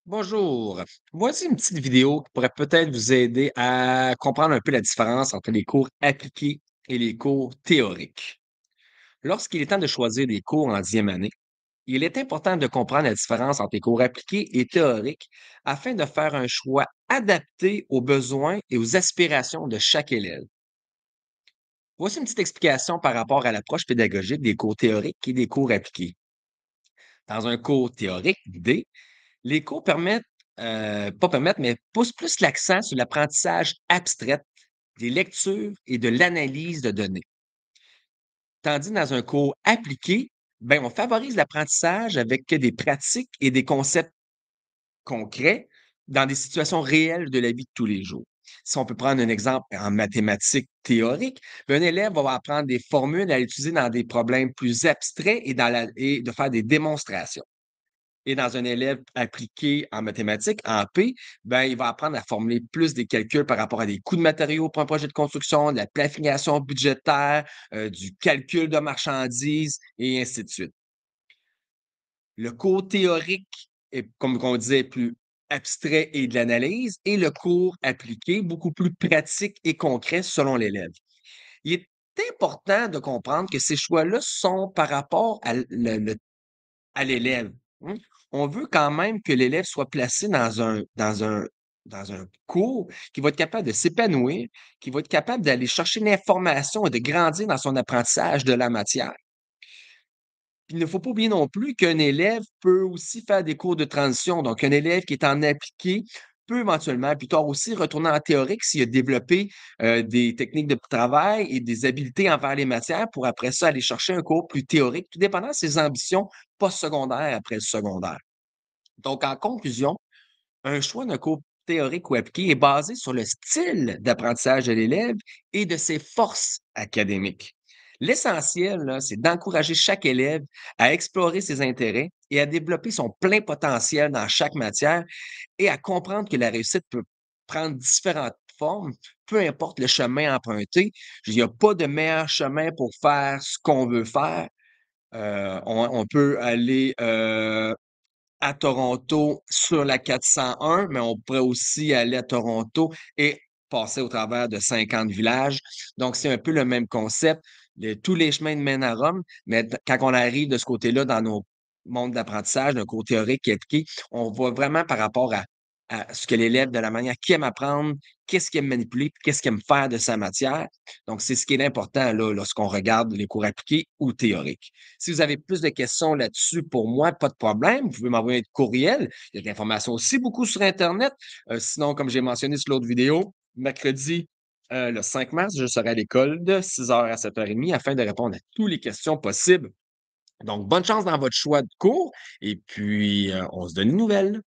Bonjour. Voici une petite vidéo qui pourrait peut-être vous aider à comprendre un peu la différence entre les cours appliqués et les cours théoriques. Lorsqu'il est temps de choisir des cours en 10e année, il est important de comprendre la différence entre les cours appliqués et théoriques afin de faire un choix adapté aux besoins et aux aspirations de chaque élève. Voici une petite explication par rapport à l'approche pédagogique des cours théoriques et des cours appliqués. Dans un cours théorique guidé, les cours pas permettent, mais poussent plus l'accent sur l'apprentissage abstrait, des lectures et de l'analyse de données. Tandis dans un cours appliqué, ben, on favorise l'apprentissage avec des pratiques et des concepts concrets dans des situations réelles de la vie de tous les jours. Si on peut prendre un exemple en mathématiques théoriques, ben, un élève va apprendre des formules à utiliser dans des problèmes plus abstraits et de faire des démonstrations. Et dans un élève appliqué en mathématiques, en P, ben, il va apprendre à formuler plus des calculs par rapport à des coûts de matériaux pour un projet de construction, de la planification budgétaire, du calcul de marchandises et ainsi de suite. Le cours théorique est, comme on disait, plus abstrait et de l'analyse, et le cours appliqué, beaucoup plus pratique et concret selon l'élève. Il est important de comprendre que ces choix-là sont par rapport à l'élève, mmh. On veut quand même que l'élève soit placé dans un cours qui va être capable de s'épanouir, qui va être capable d'aller chercher l'information et de grandir dans son apprentissage de la matière. Il ne faut pas oublier non plus qu'un élève peut aussi faire des cours de transition. Donc un élève qui est en appliqué peut éventuellement plus tard aussi retourner en théorique s'il a développé, des techniques de travail et des habiletés envers les matières pour après ça aller chercher un cours plus théorique, tout dépendant de ses ambitions postsecondaires après le secondaire. Donc en conclusion, un choix d'un cours théorique ou appliqué est basé sur le style d'apprentissage de l'élève et de ses forces académiques. L'essentiel, là, c'est d'encourager chaque élève à explorer ses intérêts et à développer son plein potentiel dans chaque matière et à comprendre que la réussite peut prendre différentes formes, peu importe le chemin emprunté. Il n'y a pas de meilleur chemin pour faire ce qu'on veut faire. On peut aller à Toronto sur la 401, mais on pourrait aussi aller à Toronto et passer au travers de 50 villages. Donc, c'est un peu le même concept. Tous les chemins mènent à Rome, mais quand on arrive de ce côté-là dans nos mondes d'apprentissage, d'un cours théorique et appliqué, on voit vraiment par rapport à ce que l'élève, de la manière qu'il aime apprendre, qu'est-ce qu'il aime manipuler, puis qu'est-ce qu'il aime faire de sa matière. Donc, c'est ce qui est important là, lorsqu'on regarde les cours appliqués ou théoriques. Si vous avez plus de questions là-dessus pour moi, pas de problème. Vous pouvez m'envoyer un courriel. Il y a de l'information aussi beaucoup sur Internet. Sinon, comme j'ai mentionné sur l'autre vidéo, mercredi, le 5 mars, je serai à l'école de 6 heures à 7h30 afin de répondre à toutes les questions possibles. Donc, bonne chance dans votre choix de cours et puis, on se donne une nouvelle.